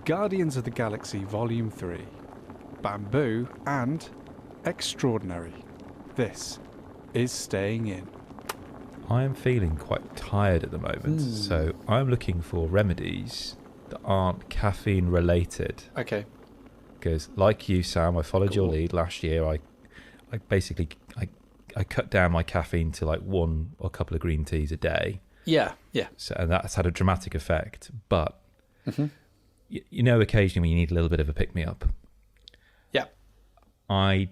Guardians of the Galaxy Volume 3, Bamboo and Extraordinary. This is Staying In. I am feeling quite tired at the moment, so I'm looking for remedies that aren't caffeine related. Okay. Because like you, Sam, I followed your lead last year. I basically cut down my caffeine to like one or a couple of green teas a day. Yeah. So, and that's had a dramatic effect. But you know, occasionally when you need a little bit of a pick me up. Yeah. I'm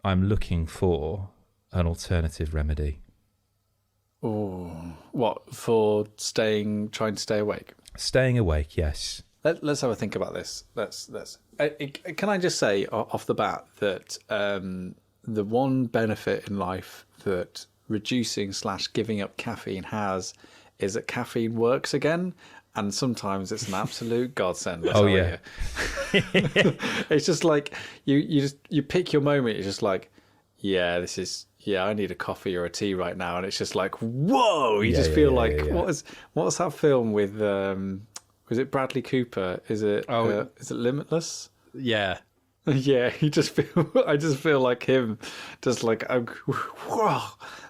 looking for an alternative remedy. Oh, what for? Trying to stay awake. Staying awake, yes. Let's have a think about this. Can I just say off the bat that the one benefit in life that reducing / giving up caffeine has is that caffeine works again, and sometimes it's an absolute godsend. Oh yeah. It's just like you pick your moment. You're just like, I need a coffee or a tea right now, and it's just like, whoa! You just feel like what's that film with? Was it Bradley Cooper? Is it Limitless? Yeah. Yeah, I just feel like him, just like, whoa,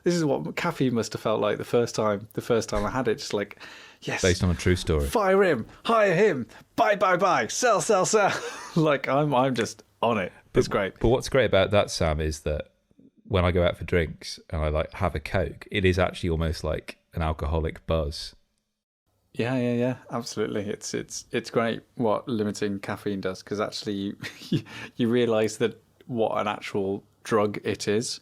this is what caffeine must have felt like the first time I had it, just like, yes. Based on a true story. Fire him, hire him, buy, sell. Like, I'm just on it. It's great. But what's great about that, Sam, is that when I go out for drinks and I like have a Coke, it is actually almost like an alcoholic buzz. Yeah, absolutely. It's great what limiting caffeine does, because actually you realise that what an actual drug it is.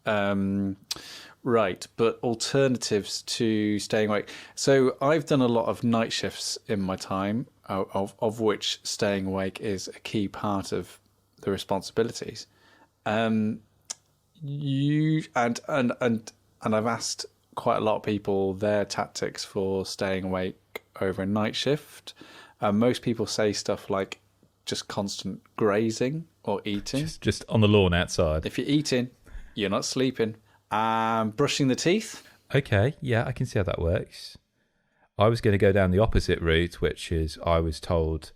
Right, but alternatives to staying awake. So I've done a lot of night shifts in my time, of which staying awake is a key part of the responsibilities. And I've asked quite a lot of people their tactics for staying awake over a night shift. Most people say stuff like just constant grazing or eating. Just on the lawn outside. If you're eating, you're not sleeping. Brushing the teeth. Okay, yeah, I can see how that works. I was going to go down the opposite route, which is I was told...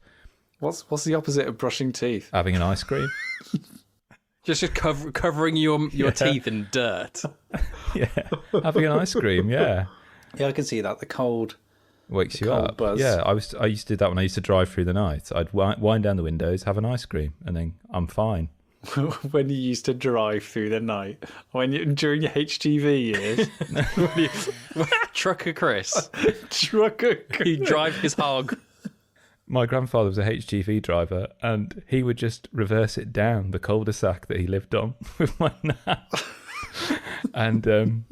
What's the opposite of brushing teeth? Having an ice cream. Just covering your teeth in dirt. Yeah, having an ice cream, yeah. Yeah, I can see that. The cold wakes you up. Buzz. Yeah, I used to do that when I used to drive through the night. I'd wind down the windows, have an ice cream, and then I'm fine. When you used to drive through the night, during your HGV years, Trucker Kris. Trucker Kris. He'd drive his hog. My grandfather was a HGV driver, and he would just reverse it down the cul-de-sac that he lived on with my nan. And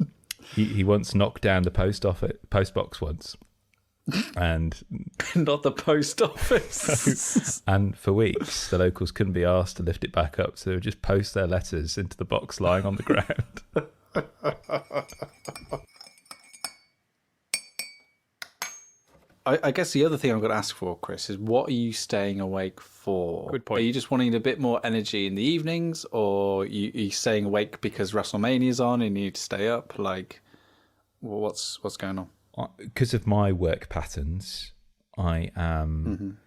he once knocked down the post box once, and not the post office. And for weeks, the locals couldn't be asked to lift it back up, so they would just post their letters into the box lying on the ground. I guess the other thing I'm going to ask for, Kris, is what are you staying awake for? Good point. Are you just wanting a bit more energy in the evenings, or are you staying awake because WrestleMania's on and you need to stay up? Like, what's going on? Because of my work patterns, I am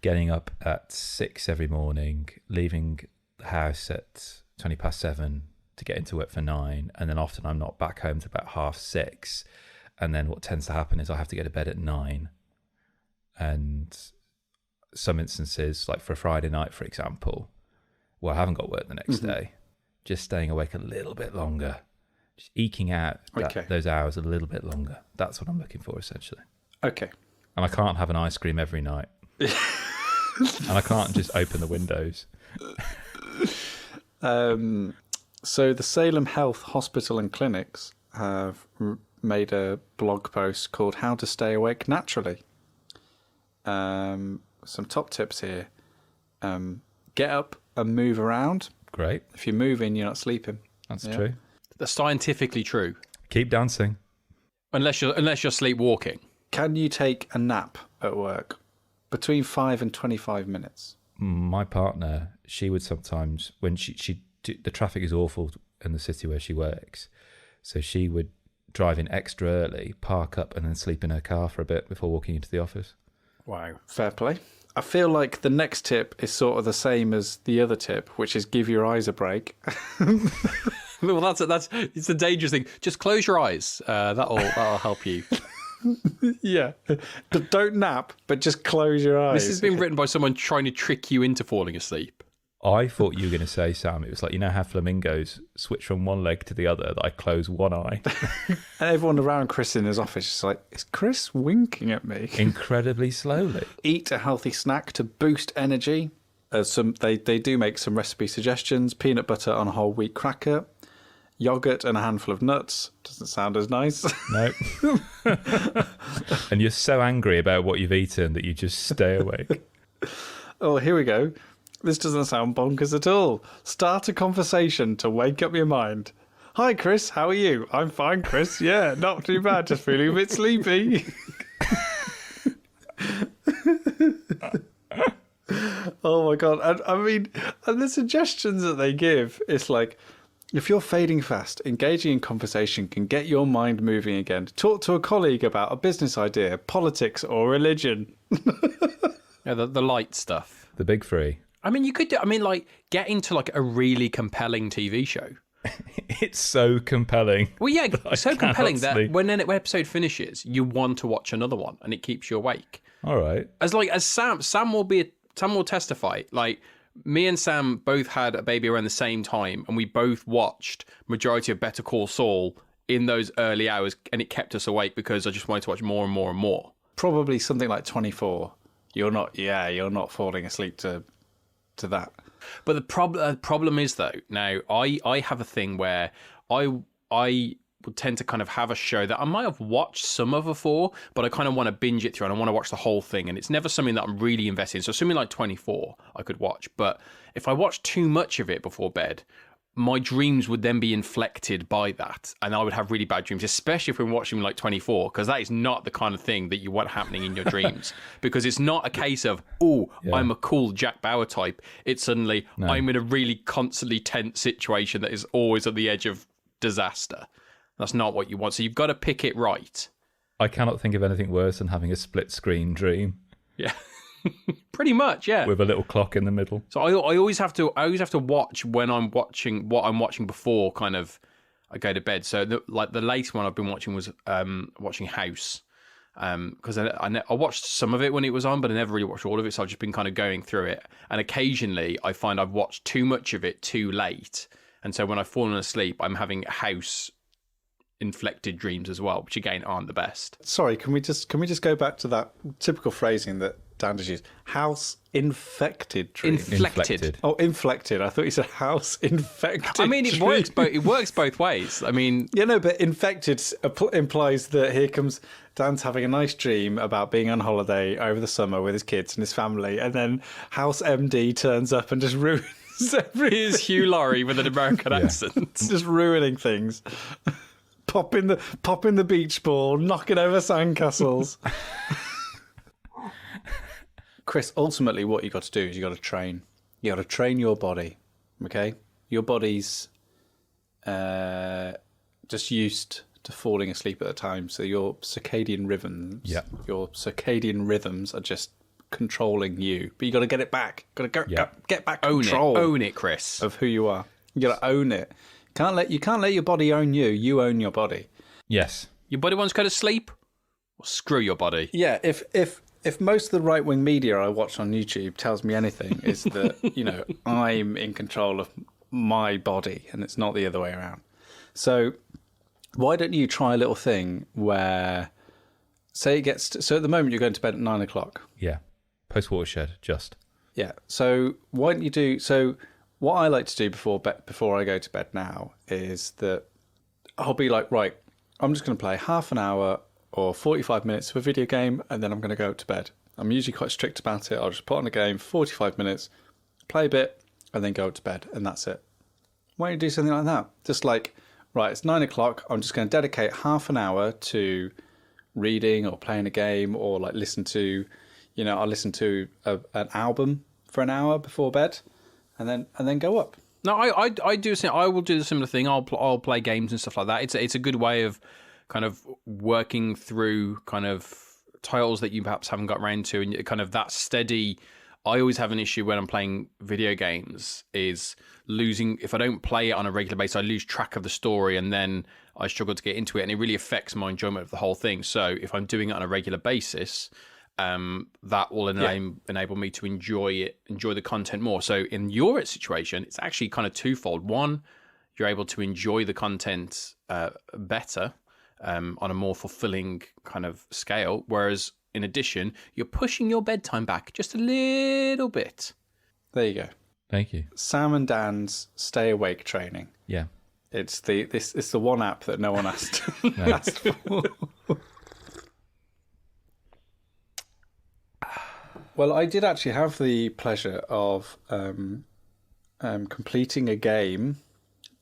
getting up at 6 every morning, leaving the house at 7:20 to get into work for 9, and then often I'm not back home till about 6:30. And then what tends to happen is I have to go to bed at 9. And some instances, like for a Friday night, for example, where I haven't got work the next day, just staying awake a little bit longer, just eking out those hours a little bit longer. That's what I'm looking for, essentially. Okay. And I can't have an ice cream every night. And I can't just open the windows. So the Salem Health Hospital and Clinics have made a blog post called How to Stay Awake Naturally. Some top tips here. Get up and move around. Great. If you're moving, you're not sleeping. That's true. That's scientifically true. Keep dancing. Unless you're sleepwalking. Can you take a nap at work? Between 5 and 25 minutes. My partner, she would sometimes, when the traffic is awful in the city where she works, so she would drive in extra early, park up, and then sleep in her car for a bit before walking into the office. Wow. Fair play. I feel like the next tip is sort of the same as the other tip, which is give your eyes a break. Well, that's it's a dangerous thing. Just close your eyes. That'll help you. Yeah. Don't nap, but just close your eyes. This has been written by someone trying to trick you into falling asleep. I thought you were going to say, Sam, it was like, you know how flamingos switch from one leg to the other, that I close one eye. And everyone around Kris in his office is like, is Kris winking at me? Incredibly slowly. Eat a healthy snack to boost energy. They do make some recipe suggestions. Peanut butter on a whole wheat cracker. Yogurt and a handful of nuts. Doesn't sound as nice. No. And you're so angry about what you've eaten that you just stay awake. Oh, here we go. This doesn't sound bonkers at all. Start a conversation to wake up your mind. Hi, Kris. How are you? I'm fine, Kris. Yeah, not too bad. Just feeling a bit sleepy. Oh, my God. And the suggestions that they give, it's like, if you're fading fast, engaging in conversation can get your mind moving again. Talk to a colleague about a business idea, politics, or religion. Yeah, the light stuff. The big three. I mean, you could get into like a really compelling TV show. It's so compelling. Well, yeah, so compelling that sleep. when an episode finishes, you want to watch another one, and it keeps you awake. All right. As Sam will testify. Like, me and Sam both had a baby around the same time, and we both watched majority of Better Call Saul in those early hours, and it kept us awake because I just wanted to watch more and more and more. Probably something like 24. You're not falling asleep to that. But the problem is, though, now I have a thing where I would tend to kind of have a show that I might have watched some of before, but I kind of want to binge it through and I want to watch the whole thing, and it's never something that I'm really invested in. So something like 24 I could watch, but if I watch too much of it before bed, my dreams would then be inflected by that, and I would have really bad dreams, especially if I'm watching like 24, because that is not the kind of thing that you want happening in your dreams. Because it's not a case of, I'm a cool Jack Bauer type. It's suddenly, I'm in a really constantly tense situation that is always at the edge of disaster. That's not what you want. So you've got to pick it right. I cannot think of anything worse than having a split screen dream. Yeah. Pretty much, yeah. With a little clock in the middle. So I always have to watch when I'm watching what I'm watching before kind of I go to bed. So the latest one I've been watching was watching House, because I watched some of it when it was on, but I never really watched all of it. So I've just been kind of going through it, and occasionally I find I've watched too much of it too late, and so when I've fallen asleep, I'm having House inflected dreams as well, which again aren't the best. Sorry, can we just go back to that typical phrasing that Dan has used? House infected dreams. Inflected. Oh, inflected. I thought you said house infected. I mean, it works both ways. I mean, but infected implies that here comes Dan's having a nice dream about being on holiday over the summer with his kids and his family, and then House MD turns up and just ruins everything. Here's Hugh Laurie with an American accent, just ruining things. Popping the beach ball, knocking over sandcastles. Kris, ultimately what you got to do is you got to train. You got to train your body, okay? Your body's just used to falling asleep at a time, so your circadian rhythms are just controlling you. But you got to get it back. Got to get back control. Own it, Kris. Of who you are. You got to own it. You can't let your body own you. You own your body. Yes. Your body wants to go to sleep? Well, screw your body. Yeah, if most of the right-wing media I watch on YouTube tells me anything, is that, I'm in control of my body and it's not the other way around. So why don't you try a little thing where, say it gets so at the moment you're going to bed at 9 o'clock. Yeah. Post-watershed, just. Yeah. So why don't you do... So what I like to do before I go to bed now is that I'll be like, right, I'm just going to play half an hour or 45 minutes of a video game, and then I'm going to go to bed. I'm usually quite strict about it. I'll just put on a game, 45 minutes, play a bit, and then go to bed, and that's it. Why don't you do something like that? Just like, right, it's 9 o'clock, I'm just going to dedicate half an hour to reading or playing a game, or like listen to, I'll listen to an album for an hour before bed, and then go up. No, I will do the similar thing. I'll play games and stuff like that. It's a good way of kind of working through kind of titles that you perhaps haven't got around to, and kind of that steady. I always have an issue when I'm playing video games is losing. If I don't play it on a regular basis, I lose track of the story, and then I struggle to get into it, and it really affects my enjoyment of the whole thing. So if I'm doing it on a regular basis, that will enable me to enjoy the content more. So in your situation, it's actually kind of twofold. One, you're able to enjoy the content better on a more fulfilling kind of scale, whereas in addition, you're pushing your bedtime back just a little bit. There you go. Thank you. Sam and Dan's stay awake training. Yeah. It's the one app that no one asked for. Well, I did actually have the pleasure of completing a game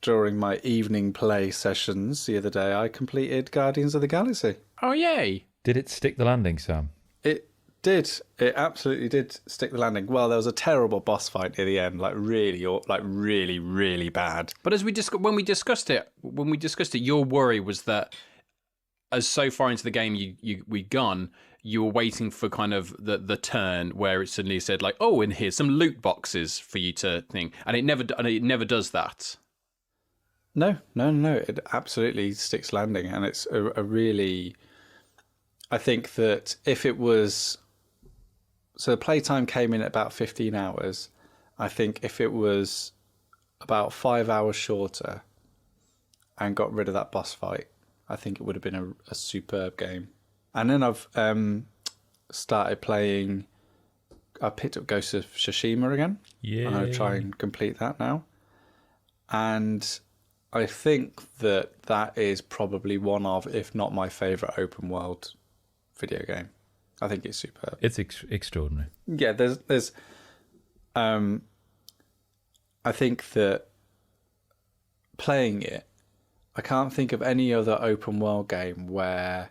during my evening play sessions the other day. I completed Guardians of the Galaxy. Oh, yay. Did it stick the landing, Sam? It did. It absolutely did stick the landing. Well, there was a terrible boss fight near the end, really, really bad. But as when we discussed it, your worry was that as so far into the game we'd gone, you were waiting for kind of the turn where it suddenly said like, oh, and here's some loot boxes for you to think, and it never does that. No. It absolutely sticks landing, and it's a really. I think that if it was... So the playtime came in at about 15 hours. I think if it was about 5 hours shorter and got rid of that boss fight, I think it would have been a superb game. And then I've started playing... I picked up Ghost of Tsushima again. Yeah. I'm going to try and complete that now. And I think that is probably one of, if not my favourite open world video game. I think it's superb. It's extraordinary. Yeah, there's I think that playing it, I can't think of any other open world game where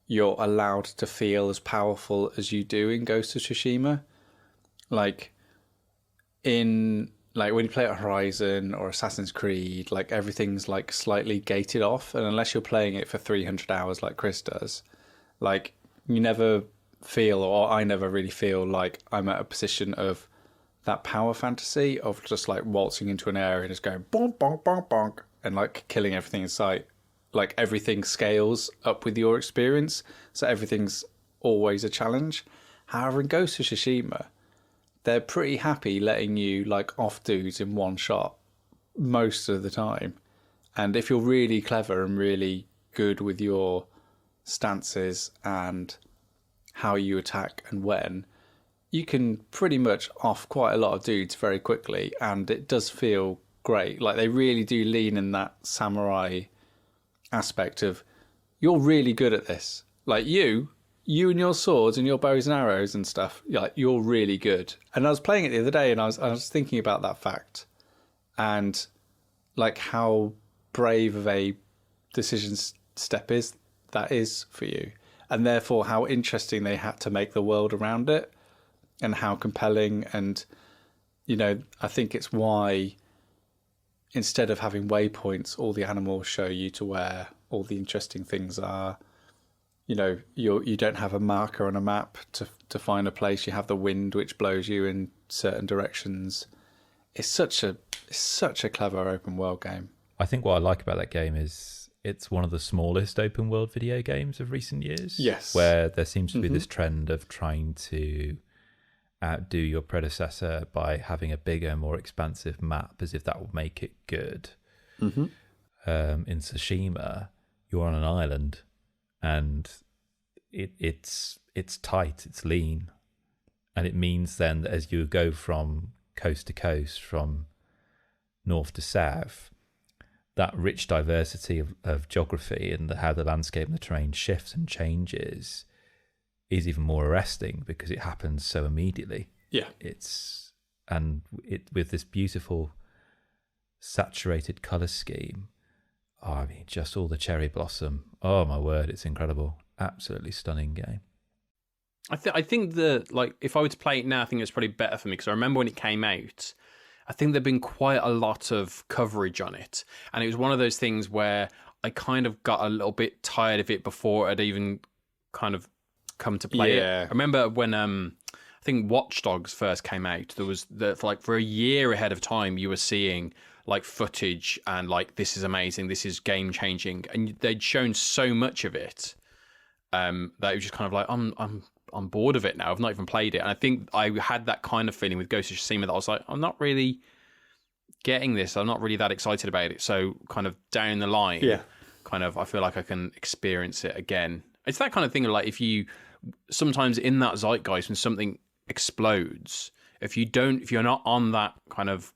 you're allowed to feel as powerful as you do in Ghost of Tsushima. Like when you play at Horizon or Assassin's Creed, like everything's like slightly gated off, and unless you're playing it for 300 hours like Kris does, like you never feel, or I never really feel like I'm at a position of that power fantasy of just like waltzing into an area and just going bonk, bonk, bonk, bonk, and like killing everything in sight. Like everything scales up with your experience, so everything's always a challenge. However, in Ghost of Tsushima, they're pretty happy letting you like off dudes in one shot most of the time. And if you're really clever and really good with your stances and how you attack and when, you can pretty much off quite a lot of dudes very quickly, and it does feel great. Like they really do lean in that samurai aspect of, you're really good at this. Like you and your swords and your bows and arrows and stuff, like you're really good. And I was playing it the other day and I was thinking about that fact and like how brave of a decision step that is for you, and therefore how interesting they had to make the world around it and how compelling. And I think it's why instead of having waypoints, all the animals show you to where all the interesting things are. You don't have a marker on a map to find a place. You have the wind which blows you in certain directions. It's such a clever open world game. I think what I like about that game is it's one of the smallest open world video games of recent years. Yes. Where there seems to be this trend of trying to outdo your predecessor by having a bigger, more expansive map, as if that will make it good. Mm-hmm. In Tsushima, you're on an island, and it's tight, it's lean, and it means then that as you go from coast to coast, from north to south, that rich diversity of geography and how the landscape and the terrain shifts and changes is even more arresting because it happens so immediately. Yeah. With this beautiful saturated colour scheme. Oh, I mean, just all the cherry blossom. Oh my word, it's incredible. Absolutely stunning game. I think if I were to play it now, I think it's probably better for me because I remember when it came out, I think there'd been quite a lot of coverage on it, and it was one of those things where I kind of got a little bit tired of it before it even kind of come to play it. Yeah. I remember when I think Watch Dogs first came out, there was for a year ahead of time you were seeing like footage and like, this is amazing, this is game changing, and they'd shown so much of it that it was just kind of like, I'm bored of it now. I've not even played it. And I think I had that kind of feeling with Ghost of Tsushima, that I was like, I'm not really getting this. I'm not really that excited about it. So kind of down the line, kind of, I feel like I can experience it again. It's that kind of thing of like, if you sometimes in that zeitgeist when something explodes, if you're not on that kind of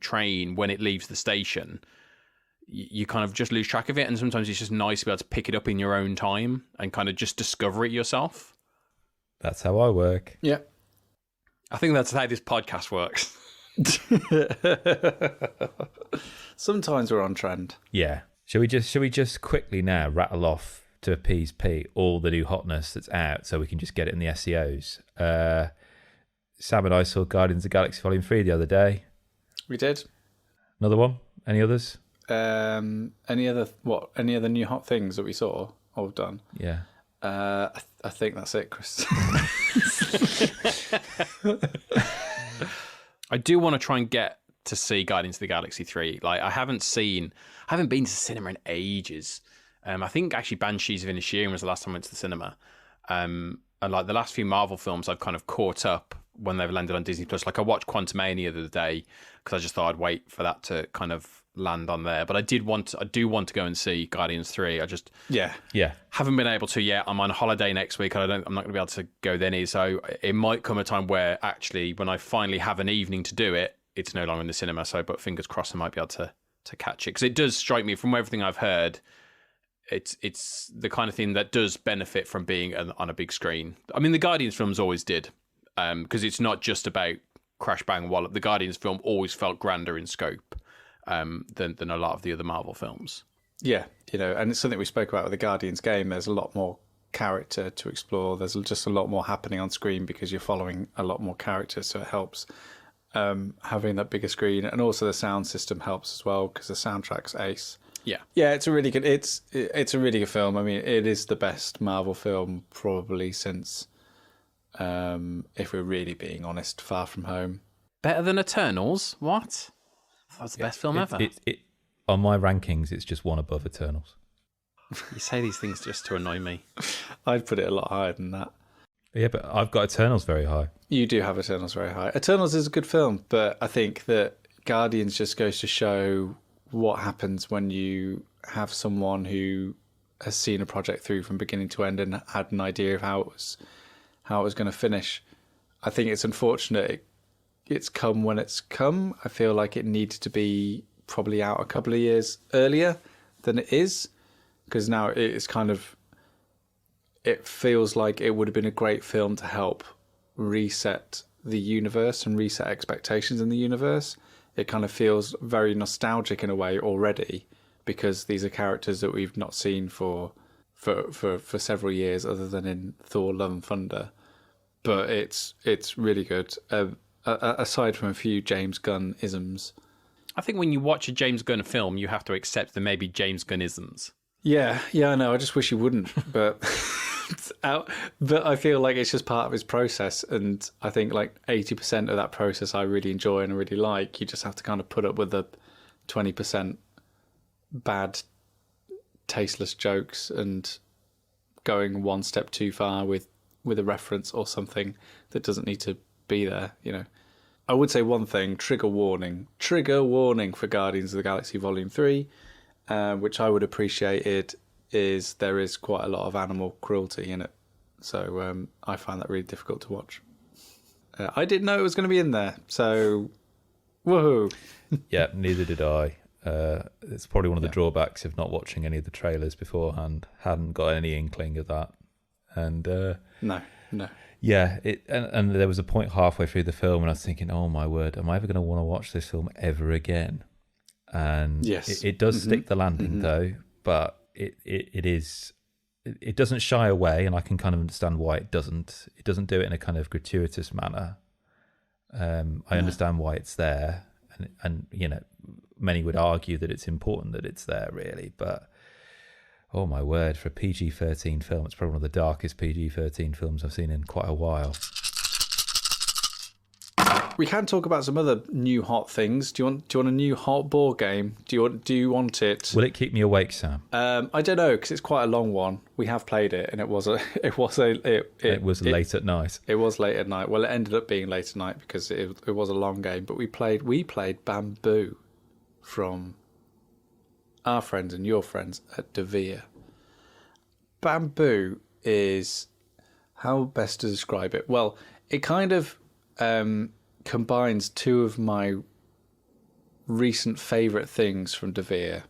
train when it leaves the station, you kind of just lose track of it. And sometimes it's just nice to be able to pick it up in your own time and kind of just discover it yourself. That's how I work. Yeah. I think that's how this podcast works. Sometimes we're on trend. Yeah. Shall we just quickly now rattle off, to appease Pete, all the new hotness that's out so we can just get it in the SEOs? Sam and I saw Guardians of the Galaxy Volume 3 the other day. We did. Another one? Any others? Any other new hot things that we saw or done? Yeah. I think that's it, Chris. I do want to try and get to see Guardians of the Galaxy 3. Like, I haven't been to cinema in ages. I think actually Banshees of Inisherin was the last time I went to the cinema. And like the last few Marvel films, I've kind of caught up when they've landed on Disney Plus. Like, I watched Quantumania the other day because I just thought I'd wait for that to kind of land on there. But I do want to go and see Guardians 3. I just haven't been able to yet. I'm on holiday next week. I'm not going to be able to go then. So it might come a time where actually, when I finally have an evening to do it, it's no longer in the cinema. So, but fingers crossed, I might be able to catch it, because it does strike me from everything I've heard, it's the kind of thing that does benefit from being on a big screen. I mean, the Guardians films always did, because it's not just about crash bang wallop. The Guardians film always felt grander in scope than a lot of the other Marvel films. Yeah, and it's something we spoke about with the Guardians game. There's a lot more character to explore. There's just a lot more happening on screen because you're following a lot more characters, so it helps having that bigger screen. And also the sound system helps as well because the soundtrack's ace. Yeah, it's a really good. It's a really good film. I mean, it is the best Marvel film probably since, if we're really being honest, Far From Home. Better than Eternals? What? That's the best film ever. On my rankings, it's just one above Eternals. You say these things just to annoy me. I'd put it a lot higher than that. Yeah, but I've got Eternals very high. You do have Eternals very high. Eternals is a good film, but I think that Guardians just goes to show what happens when you have someone who has seen a project through from beginning to end and had an idea of how it was going to finish. I think it's unfortunate it's come when it's come. I feel like it needed to be probably out a couple of years earlier than it is, because now it's kind of, it feels like it would have been a great film to help reset the universe and reset expectations in the universe. It kind of feels very nostalgic in a way already, because these are characters that we've not seen for several years, other than in Thor: Love and Thunder. But it's really good. Aside from a few James Gunn isms. I think when you watch a James Gunn film, you have to accept there may be James Gunn isms. Yeah, I know. I just wish he wouldn't, but but I feel like it's just part of his process, and I think like 80% of that process I really enjoy and I really like. You just have to kind of put up with the 20% bad, tasteless jokes and going one step too far with a reference or something that doesn't need to be there. I would say one thing: trigger warning for Guardians of the Galaxy Volume 3. Which I would appreciate is there is quite a lot of animal cruelty in it. So I find that really difficult to watch. I didn't know it was going to be in there, so woohoo. Yeah, neither did I. It's probably one of the drawbacks of not watching any of the trailers beforehand. Hadn't got any inkling of that. And No. Yeah, and there was a point halfway through the film when I was thinking, oh my word, am I ever going to want to watch this film ever again? And yes, it does stick the landing though, but it doesn't shy away, and I can kind of understand why it doesn't do it in a kind of gratuitous manner. I understand why it's there, and many would argue that it's important that it's there, really, but Oh my word! For a PG-13 film, it's probably one of the darkest PG-13 films I've seen in quite a while. We can talk about some other new hot things. Do you want a new hot board game? Do you want it? Will it keep me awake, Sam? I don't know, because it's quite a long one. We have played it, and it was late at night. It was late at night. Well, it ended up being late at night because it was a long game. But we played Bamboo from our friends and your friends at Devir. Bamboo is, how best to describe it? Well, it kind of combines two of my recent favourite things from Devir,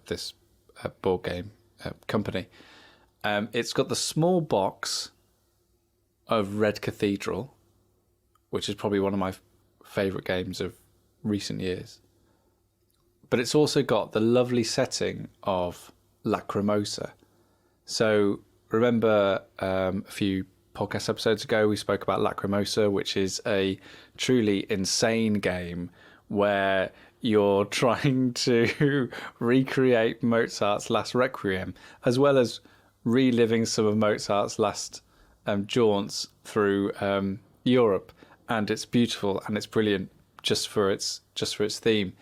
this board game company. It's got the small box of Red Cathedral, which is probably one of my favourite games of recent years. But it's also got the lovely setting of Lacrimosa. So remember a few podcast episodes ago we spoke about Lacrimosa, which is a truly insane game where you're trying to recreate Mozart's last Requiem, as well as reliving some of Mozart's last jaunts through Europe, and it's beautiful and it's brilliant just for its theme.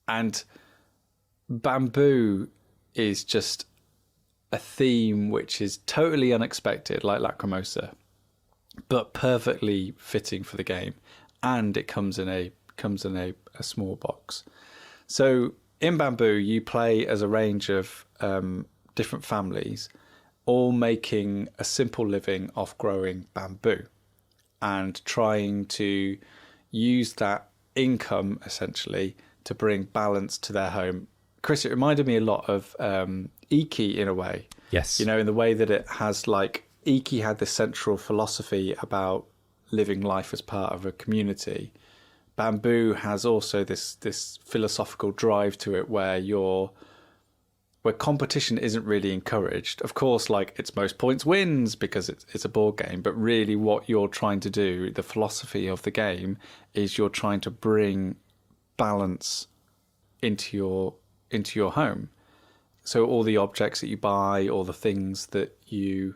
And Bamboo is just a theme which is totally unexpected, like Lacrimosa, but perfectly fitting for the game. And it comes in a small box. So in Bamboo, you play as a range of different families, all making a simple living off growing bamboo and trying to use that income essentially to bring balance to their home. Kris, it reminded me a lot of Iki in a way. Yes. You know, in the way that it has, like, Iki had this central philosophy about living life as part of a community. Bamboo has also this philosophical drive to it where competition isn't really encouraged. Of course, like, it's most points wins because it's a board game, but really what you're trying to do, the philosophy of the game, is you're trying to bring balance into your home. So all the objects that you buy, all the things that you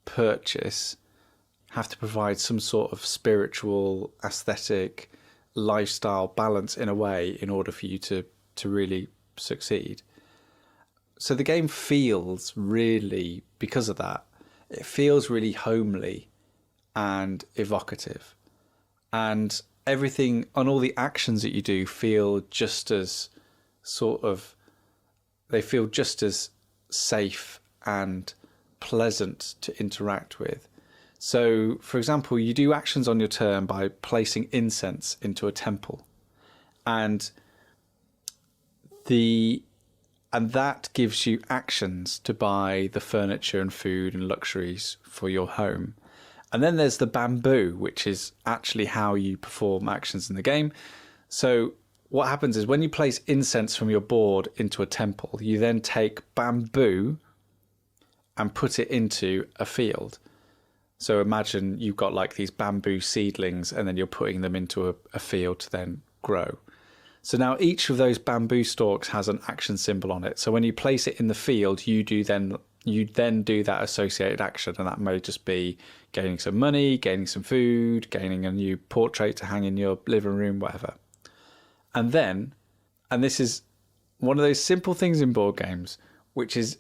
purchase have to provide some sort of spiritual, aesthetic, lifestyle balance in a way in order for you to really succeed. So the game feels really, because of that, it feels really homely and evocative. And everything and all the actions that you do feel just as they feel just as safe and pleasant to interact with. So, for example, you do actions on your turn by placing incense into a temple. And that gives you actions to buy the furniture and food and luxuries for your home. And then there's the bamboo, which is actually how you perform actions in the game. So what happens is when you place incense from your board into a temple, you then take bamboo and put it into a field. So imagine you've got like these bamboo seedlings and then you're putting them into a field to then grow. So now each of those bamboo stalks has an action symbol on it. So when you place it in the field, you then do that associated action, and that may just be gaining some money, gaining some food, gaining a new portrait to hang in your living room, whatever. And this is one of those simple things in board games, which is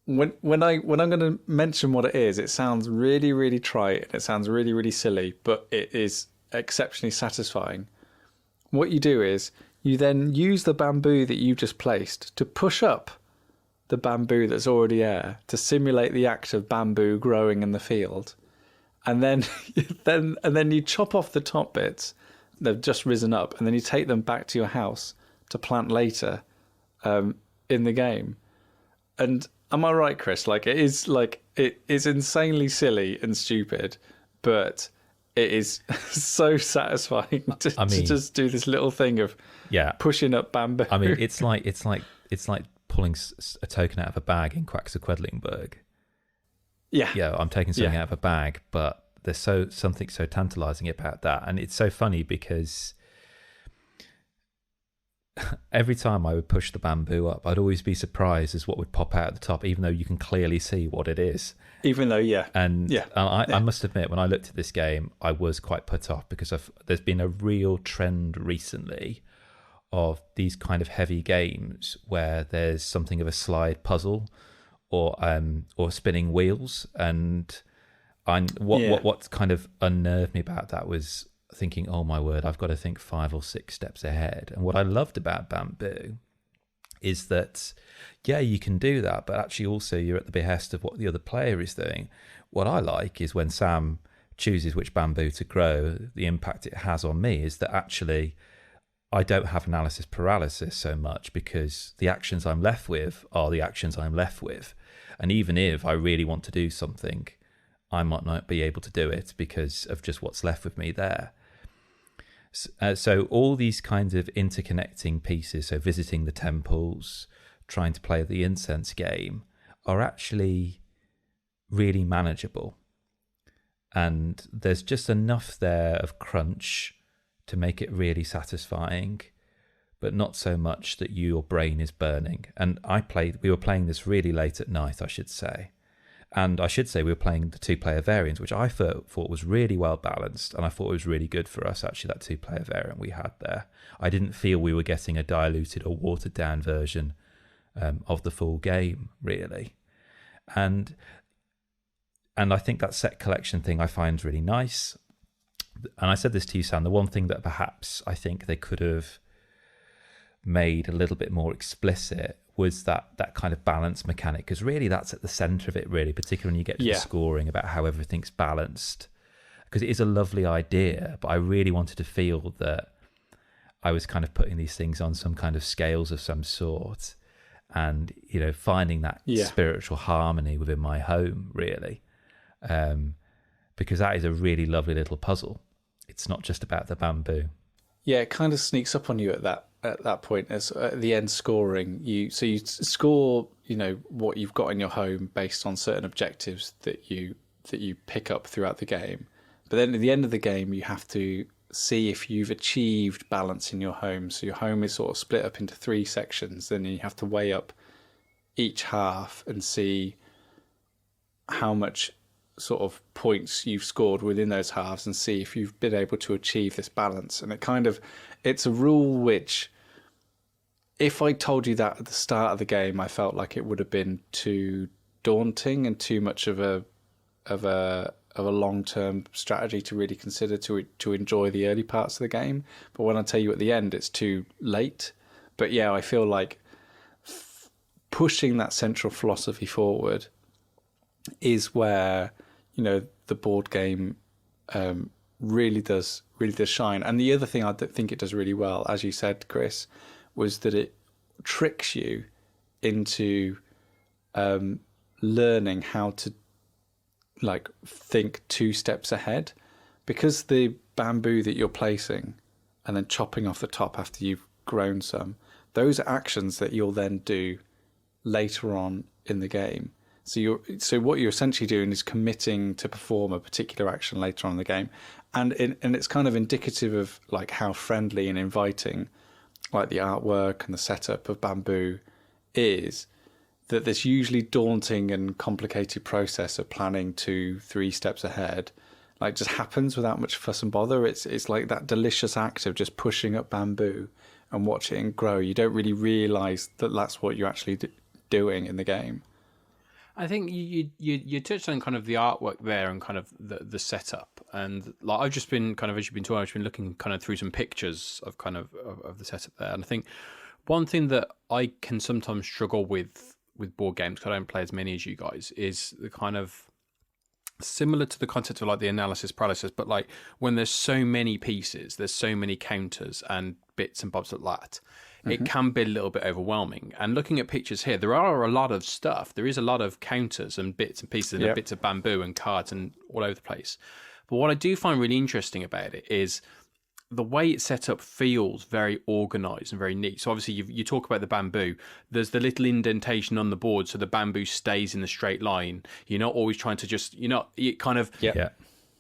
when I'm going to mention what it is, it sounds really, really trite and it sounds really, really silly, but it is exceptionally satisfying. What you do is you then use the bamboo that you've just placed to push up the bamboo that's already there to simulate the act of bamboo growing in the field. And then you chop off the top bits. They've just risen up, and then you take them back to your house to plant later in the game. And am I right, Kris? Like, it is insanely silly and stupid, but it is so satisfying to just do this little thing of pushing up bamboo. I mean, it's like pulling a token out of a bag in Quacks of Quedlingberg. Yeah, I'm taking something out of a bag, but there's something so tantalizing about that. And it's so funny because every time I would push the bamboo up, I'd always be surprised as what would pop out at the top, even though you can clearly see what it is. Even though, I must admit, when I looked at this game, I was quite put off because there's been a real trend recently of these kind of heavy games where there's something of a slide puzzle or spinning wheels, and what kind of unnerved me about that was thinking, oh my word, I've got to think 5 or 6 steps ahead. And what I loved about Bamboo is that, yeah, you can do that, but actually also you're at the behest of what the other player is doing. What I like is when Sam chooses which bamboo to grow, the impact it has on me is that actually I don't have analysis paralysis so much, because the actions I'm left with are the actions I'm left with. And even if I really want to do something, I might not be able to do it because of just what's left with me there. So all these kinds of interconnecting pieces, so visiting the temples, trying to play the incense game, are actually really manageable. And there's just enough there of crunch to make it really satisfying, but not so much that your brain is burning. And we were playing this really late at night, I should say. And I should say we were playing the 2-player variant, which I thought was really well balanced, and I thought it was really good for us, actually, that 2-player variant we had there. I didn't feel we were getting a diluted or watered-down version of the full game, really. And I think that set collection thing I find really nice. And I said this to you, Sam, the one thing that perhaps I think they could have made a little bit more explicit was that kind of balance mechanic, because really that's at the center of it, really, particularly when you get to the scoring, about how everything's balanced, because it is a lovely idea, but I really wanted to feel that I was kind of putting these things on some kind of scales of some sort, and finding that spiritual harmony within my home, really, because that is a really lovely little puzzle. It's not just about the bamboo. Yeah, it kind of sneaks up on you at that point, as at the end scoring. You score, what you've got in your home based on certain objectives that you pick up throughout the game. But then at the end of the game, you have to see if you've achieved balance in your home. So your home is sort of split up into 3 sections. Then you have to weigh up each half and see how much sort of points you've scored within those halves, and see if you've been able to achieve this balance. And it's a rule which, if I told you that at the start of the game, I felt like it would have been too daunting and too much of a long-term strategy to really consider to enjoy the early parts of the game. But when I tell you at the end, it's too late. But yeah, I feel like pushing that central philosophy forward is where the board game really does shine. And the other thing I think it does really well, as you said, Kris, was that it tricks you into learning how to think 2 steps ahead, because the bamboo that you're placing and then chopping off the top after you've grown some, those are actions that you'll then do later on in the game. So what you're essentially doing is committing to perform a particular action later on in the game, and it's kind of indicative of how friendly and inviting the artwork and the setup of Bamboo is, that this usually daunting and complicated process of planning 2-3 steps ahead just happens without much fuss and bother. It's like that delicious act of just pushing up bamboo and watching it grow. You don't really realise that that's what you're actually doing in the game. I think you touched on kind of the artwork there and kind of the setup, and I've just been kind of, as you've been talking, I've been looking kind of through some pictures of kind of the setup there, and I think one thing that I can sometimes struggle with board games, because I don't play as many as you guys, is the kind of similar to the concept of the analysis paralysis, but when there's so many pieces, there's so many counters and bits and bobs like that. It can be a little bit overwhelming. And looking at pictures here, there are a lot of stuff. There is a lot of counters and bits and pieces and bits of bamboo and cards and all over the place. But what I do find really interesting about it is the way it's set up feels very organised and very neat. So obviously you talk about the bamboo. There's the little indentation on the board so the bamboo stays in the straight line. You're not always trying to just, it kind of... Yeah.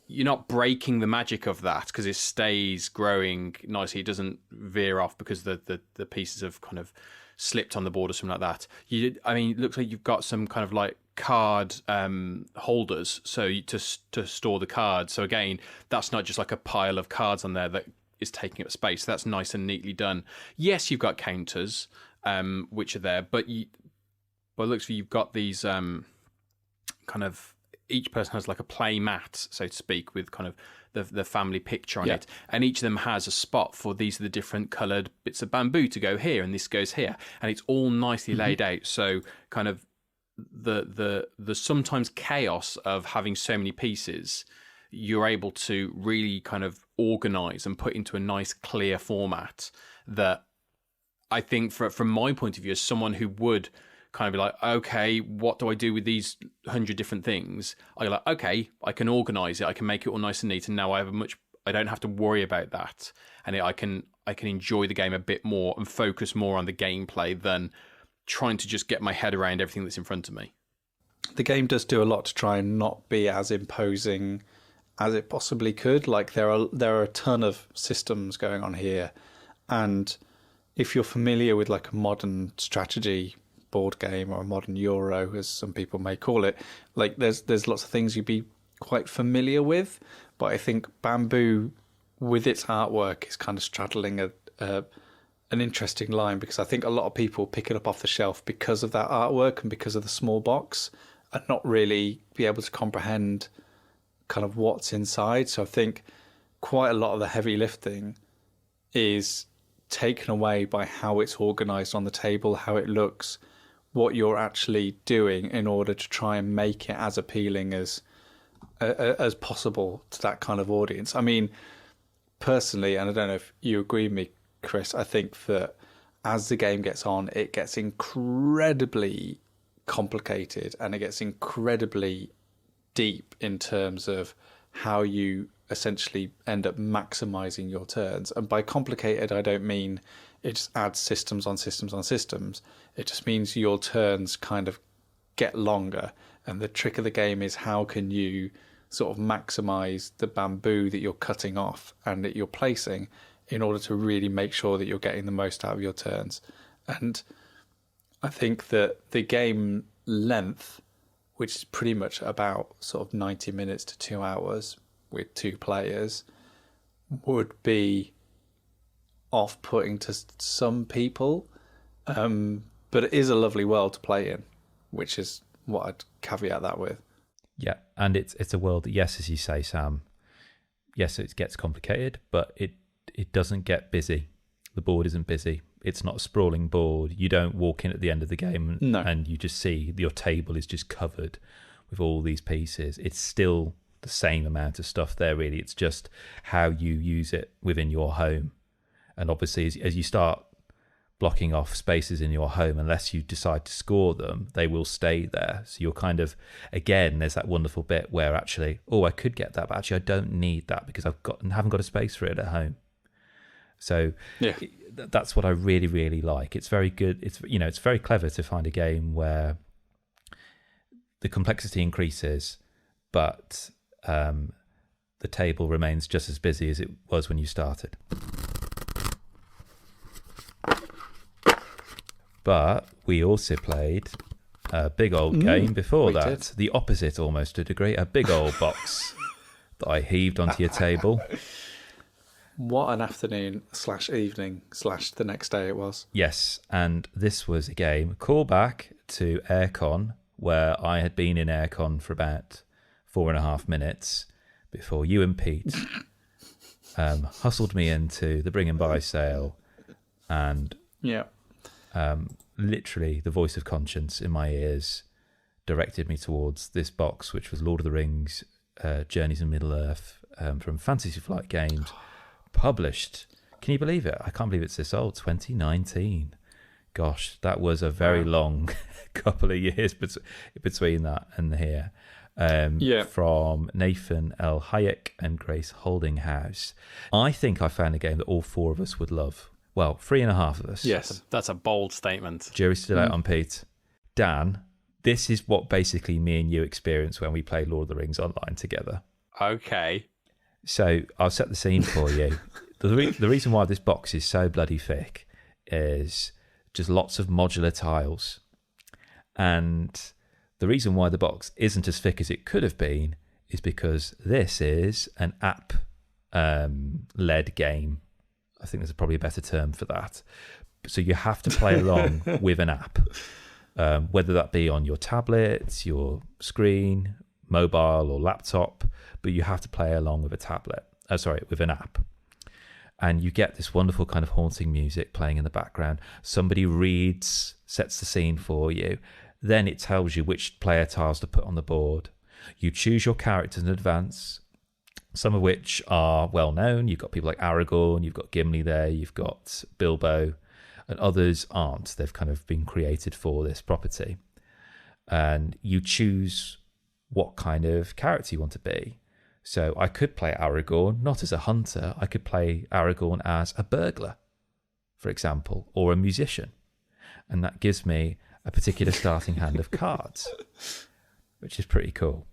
you're not breaking the magic of that because it stays growing nicely. It doesn't veer off because the pieces have kind of slipped on the board or something like that. It looks like you've got some kind of like card holders to store the cards. So again, that's not just like a pile of cards on there that is taking up space. That's nice and neatly done. Yes, you've got counters which are there, but it looks like you've got these kind of, each person has like a play mat, so to speak, with kind of the family picture on it, and each of them has a spot for these are the different coloured bits of bamboo to go here, and this goes here, and it's all nicely laid out. So kind of the sometimes chaos of having so many pieces, you're able to really kind of organise and put into a nice clear format that I think from my point of view as someone who would kind of be like, okay, what do I do with these 100 different things? I go like, okay, I can organise it, I can make it all nice and neat, and now I don't have to worry about that, and I can enjoy the game a bit more and focus more on the gameplay than trying to just get my head around everything that's in front of me. The game does do a lot to try and not be as imposing as it possibly could. Like there are a ton of systems going on here, and if you're familiar with like a modern strategy board game or a modern Euro, as some people may call it, like there's lots of things you'd be quite familiar with, but I think Bamboo, with its artwork, is kind of straddling an interesting line, because I think a lot of people pick it up off the shelf because of that artwork and because of the small box, and not really be able to comprehend kind of what's inside. So I think quite a lot of the heavy lifting is taken away by how it's organised on the table, how it looks, what you're actually doing in order to try and make it as appealing as possible to that kind of audience. I mean, personally, and I don't know if you agree with me, Chris, I think that as the game gets on, it gets incredibly complicated and it gets incredibly deep in terms of how you essentially end up maximizing your turns. And by complicated, I don't mean it just adds systems on systems on systems. It just means your turns kind of get longer. And the trick of the game is how can you sort of maximize the bamboo that you're cutting off and that you're placing in order to really make sure that you're getting the most out of your turns. And I think that the game length, which is pretty much about sort of 90 minutes to 2 hours with 2 players, would be off-putting to some people, but it is a lovely world to play in, which is what I'd caveat that with. Yeah, and it's a world that, yes, as you say, Sam, yes, it gets complicated, but it doesn't get busy. The board isn't busy. It's not a sprawling board. You don't walk in at the end of the game and you just see your table is just covered with all these pieces. It's still the same amount of stuff there, really. It's just how you use it within your home. And obviously, as you start blocking off spaces in your home, unless you decide to score them, they will stay there. So you're kind of, again, there's that wonderful bit where actually, I could get that, but actually I don't need that because I haven't got a space for it at home. So that's what I really, really like. It's very good. It's very clever to find a game where the complexity increases, but the table remains just as busy as it was when you started. But we also played a big old game before that. Did. The opposite, almost to a degree. A big old box that I heaved onto your table. What an afternoon / evening / the next day it was. Yes, and this was a game, callback to Aircon, where I had been in Aircon for about 4.5 minutes before you and Pete hustled me into the bring and buy sale, and literally the voice of conscience in my ears directed me towards this box, which was Lord of the Rings, Journeys in Middle-earth, from Fantasy Flight Games, published. Can you believe it? I can't believe it's this old, 2019. Gosh, that was a very long couple of years between that and here. From Nathan L. Hayek and Grace Holdinghouse. I think I found a game that all 4 of us would love. Well, 3.5 of us. Yes, that's a bold statement. Jury's still out on Pete. Dan, this is what basically me and you experienced when we played Lord of the Rings online together. Okay. So I'll set the scene for you. The reason why this box is so bloody thick is just lots of modular tiles. And the reason why the box isn't as thick as it could have been is because this is an app led game. I think there's probably a better term for that. So you have to play along with an app, whether that be on your tablet, your screen, mobile or laptop, but you have to play along with with an app. And you get this wonderful kind of haunting music playing in the background. Somebody sets the scene for you. Then it tells you which player tiles to put on the board. You choose your characters in advance, some of which are well known. You've got people like Aragorn, you've got Gimli there, you've got Bilbo, and others aren't. They've kind of been created for this property. And you choose what kind of character you want to be. So I could play Aragorn, not as a hunter. I could play Aragorn as a burglar, for example, or a musician. And that gives me a particular starting hand of cards, which is pretty cool.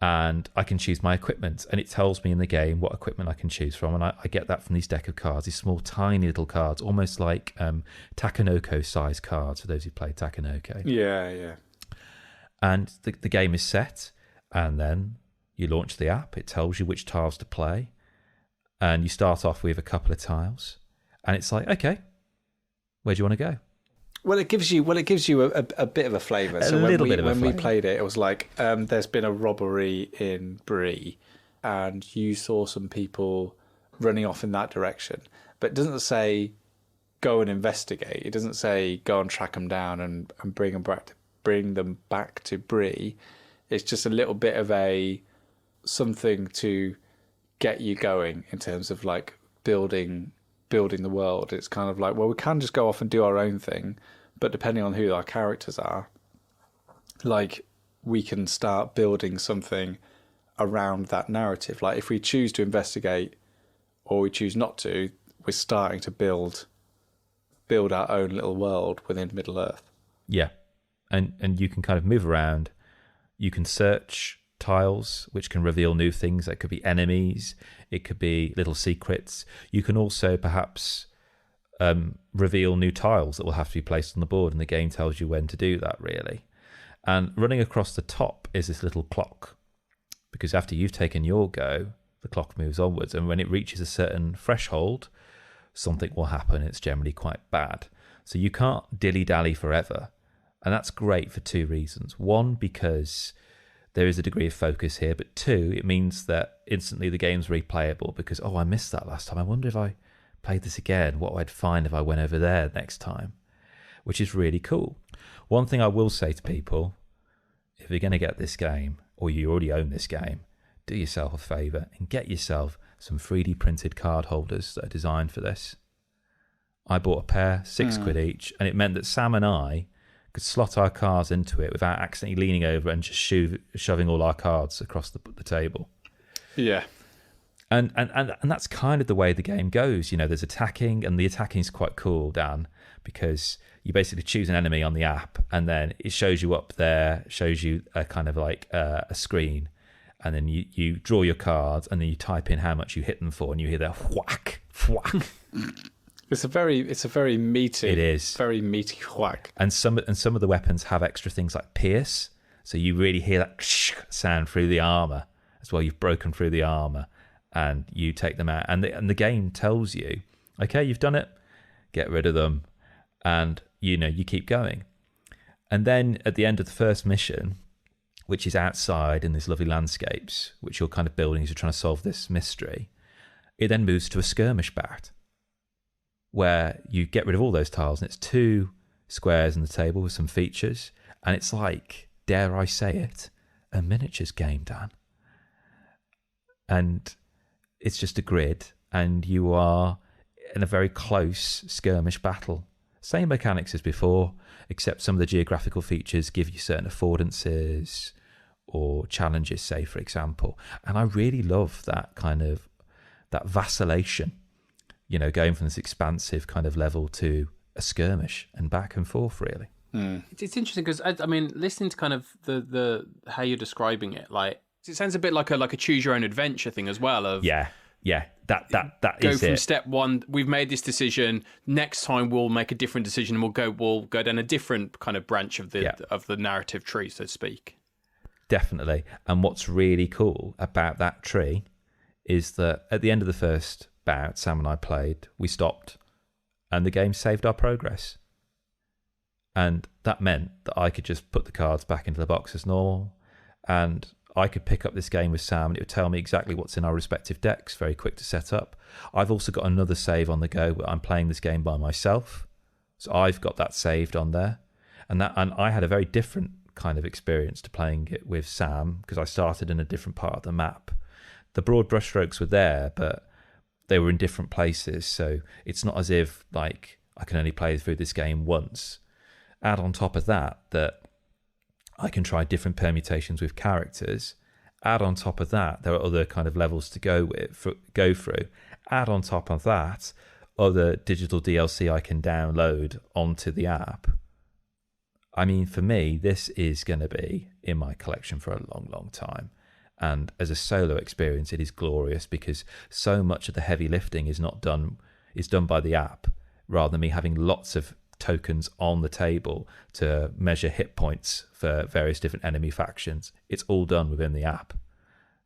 And I can choose my equipment, and it tells me in the game what equipment I can choose from. And I get that from these deck of cards, these small, tiny little cards, almost like Takenoko-sized cards, for those who play Takenoko. Yeah. And the game is set, and then you launch the app. It tells you which tiles to play, and you start off with a couple of tiles, and it's like, okay, where do you want to go? Well, it gives you a bit of a flavour. So when we played it, it was like there's been a robbery in Brie, and you saw some people running off in that direction. But it doesn't say go and investigate. It doesn't say go and track them down and bring them back to Brie. It's just a little bit of something to get you going in terms of like building the world. It's kind of like, well, we can just go off and do our own thing, but depending on who our characters are, like, we can start building something around that narrative. Like, if we choose to investigate or we choose not to, we're starting to build our own little world within Middle Earth. Yeah. And you can kind of move around. You can search tiles, which can reveal new things. That could be enemies. It could be little secrets. You can also perhaps reveal new tiles that will have to be placed on the board, and the game tells you when to do that, really. And running across the top is this little clock, because after you've taken your go, the clock moves onwards, and when it reaches a certain threshold, something will happen. It's generally quite bad. So you can't dilly-dally forever. And that's great for two reasons. One, because there is a degree of focus here, but two, it means that instantly the game's replayable because, I missed that last time. I wonder if I played this again, what I'd find if I went over there next time, which is really cool. One thing I will say to people, if you're going to get this game, or you already own this game, do yourself a favour and get yourself some 3D printed card holders that are designed for this. I bought a pair, £6 each, and it meant that Sam and I could slot our cards into it without accidentally leaning over and just shoving all our cards across the table. Yeah. And that's kind of the way the game goes. You know, there's attacking, and the attacking is quite cool, Dan, because you basically choose an enemy on the app, and then it shows you up there, shows you a kind of like a screen, and then you draw your cards, and then you type in how much you hit them for, and you hear the whack, whack. It's a very meaty. It is very meaty whack. And some of the weapons have extra things like pierce, so you really hear that sound through the armor as well. You've broken through the armor, and you take them out, and the game tells you, okay, you've done it, get rid of them, and you keep going. And then at the end of the first mission, which is outside in these lovely landscapes, which you're kind of building as you're trying to solve this mystery, it then moves to a skirmish bout, where you get rid of all those tiles, and it's 2 squares on the table with some features, and it's like, dare I say it, a miniatures game, Dan. And it's just a grid, and you are in a very close skirmish battle. Same mechanics as before, except some of the geographical features give you certain affordances or challenges, say, for example. And I really love that kind of, that vacillation, going from this expansive kind of level to a skirmish and back and forth, really. It's interesting because, I mean, listening to kind of the how you're describing it, like, It sounds a bit like a choose your own adventure thing as well. Of Yeah. That go is from it. step one. We've made this decision. Next time we'll make a different decision, and we'll go down a different kind of branch of the narrative tree, so to speak. Definitely. And what's really cool about that tree is that at the end of the first bout Sam and I played, we stopped and the game saved our progress. And that meant that I could just put the cards back into the box as normal, and I could pick up this game with Sam and it would tell me exactly what's in our respective decks, very quick to set up. I've also got another save on the go where I'm playing this game by myself. So I've got that saved on there. And I had a very different kind of experience to playing it with Sam because I started in a different part of the map. The broad brushstrokes were there, but they were in different places. So it's not as if like I can only play through this game once. Add on top of that I can try different permutations with characters. Add on top of that, there are other kind of levels to go through. Add on top of that, other digital DLC I can download onto the app. I mean, for me, this is going to be in my collection for a long, long time. And as a solo experience, it is glorious because so much of the heavy lifting is done by the app, rather than me having lots of tokens on the table to measure hit points for various different enemy factions. It's all done within the app.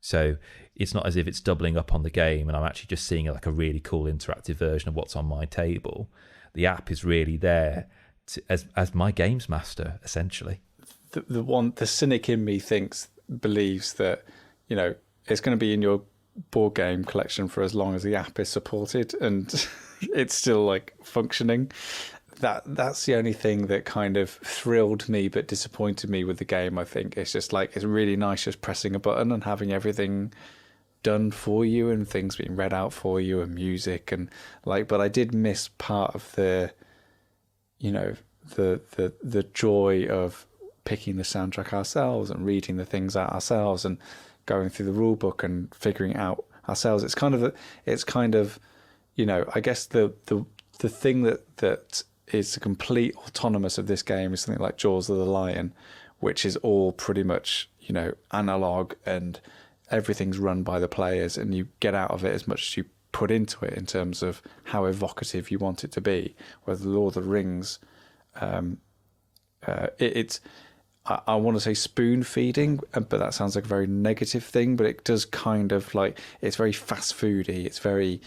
So it's not as if it's doubling up on the game and I'm actually just seeing like a really cool interactive version of what's on my table. The app is really there as my games master, essentially. The cynic in me believes that, you know, it's going to be in your board game collection for as long as the app is supported and it's still like functioning. That's the only thing that kind of thrilled me but disappointed me with the game. I think it's just like, it's really nice just pressing a button and having everything done for you and things being read out for you and music and like, but I did miss part of the, you know, the joy of picking the soundtrack ourselves and reading the things out ourselves and going through the rule book and figuring it out ourselves. It's kind of, you know, I guess the thing that is the complete autonomous of this game is something like Jaws of the Lion, which is all pretty much, you know, analog and everything's run by the players and you get out of it as much as you put into it in terms of how evocative you want it to be. Whether the Lord of the Rings, it's I want to say spoon feeding, but that sounds like a very negative thing, but it does kind of like, it's very fast foody, it's very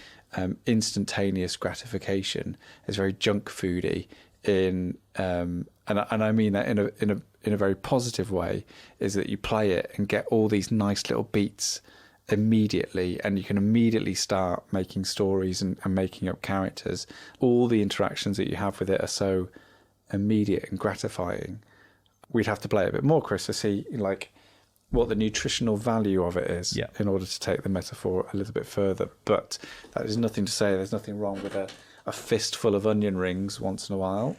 instantaneous gratification, it's very junk foody and I mean that in a very positive way, is that you play it and get all these nice little beats immediately and you can immediately start making stories and making up characters. All the interactions that you have with it are so immediate and gratifying. We'd have to play it a bit more, Chris, to see like what the nutritional value of it is in order to take the metaphor a little bit further. But that is nothing to say there's nothing wrong with a fistful of onion rings once in a while.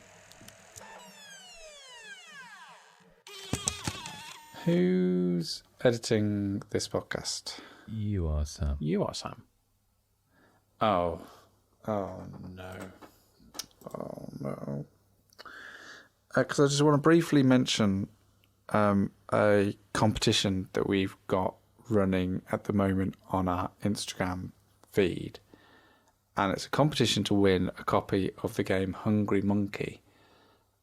Who's editing this podcast? You are, Sam. You are, Sam. Oh no. Because I just want to briefly mention a competition that we've got running at the moment on our Instagram feed. And it's a competition to win a copy of the game Hungry Monkey.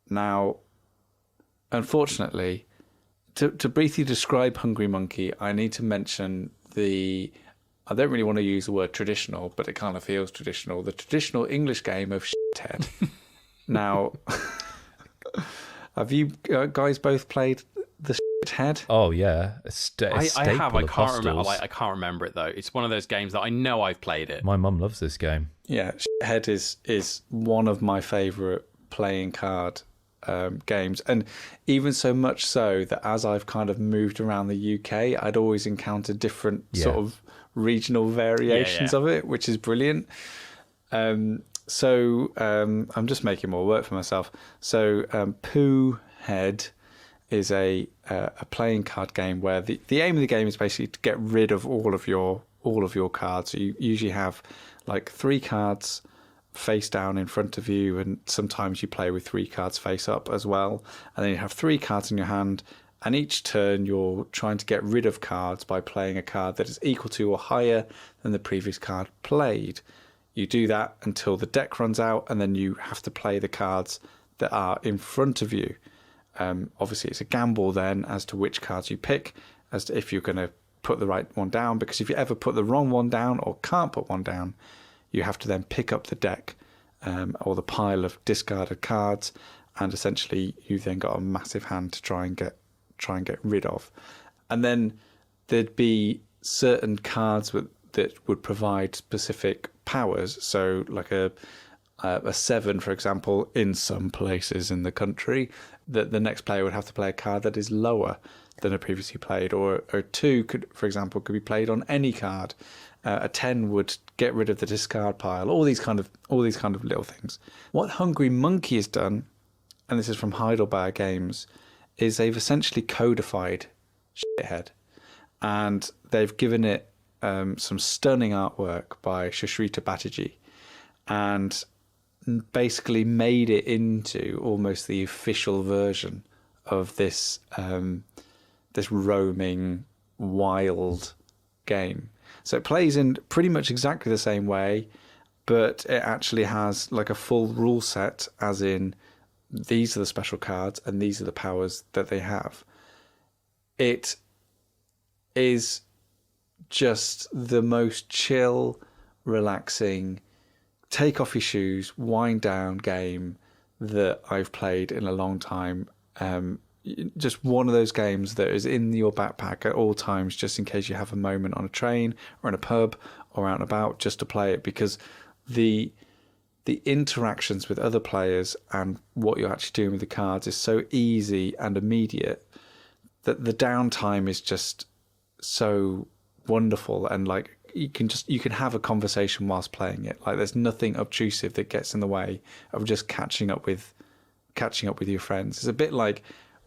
Now, unfortunately, to briefly describe Hungry Monkey, I need to mention I don't really want to use the word traditional, but it kind of feels traditional. The traditional English game of shithead. Now, have you guys both played the shithead? Oh yeah, I have. I can't remember. I can't remember it though. It's one of those games that I know I've played it. My mum loves this game. Yeah, shithead is one of my favourite playing card games, and even so much so that as I've kind of moved around the UK, I'd always encountered different sort of regional variations of it, which is brilliant. So I'm just making more work for myself. So Pooh Head is a playing card game where the aim of the game is basically to get rid of all of your cards. So you usually have like 3 cards face down in front of you, and sometimes you play with 3 cards face up as well. And then you have 3 cards in your hand, And each turn, you're trying to get rid of cards by playing a card that is equal to or higher than the previous card played. You do that until the deck runs out, and then you have to play the cards that are in front of you. Obviously, it's a gamble then as to which cards you pick, as to if you're going to put the right one down, because if you ever put the wrong one down or can't put one down, you have to then pick up the deck or the pile of discarded cards, and essentially you've then got a massive hand to try and get rid of. And then there'd be certain cards that would provide specific powers. So like a 7, for example, in some places in the country, that the next player would have to play a card that is lower than a previously played, or 2 could, for example, could be played on any card. A 10 would get rid of the discard pile. All these kind of little things. What Hungry Monkey has done, and this is from HeidelBÄR Games, is they've essentially codified Shithead, and they've given it some stunning artwork by Shashrita Batterjee, and basically made it into almost the official version of this roaming wild game. So it plays in pretty much exactly the same way, but it actually has like a full rule set, as in these are the special cards and these are the powers that they have. It is just the most chill, relaxing, take off your shoes, wind down game that I've played in a long time. Just one of those games that is in your backpack at all times, just in case you have a moment on a train or in a pub or out and about, just to play it, because the interactions with other players and what you're actually doing with the cards is so easy and immediate that the downtime is just so wonderful, and like you can have a conversation whilst playing it. Like there's nothing obtrusive that gets in the way of just catching up with your friends. It's a bit like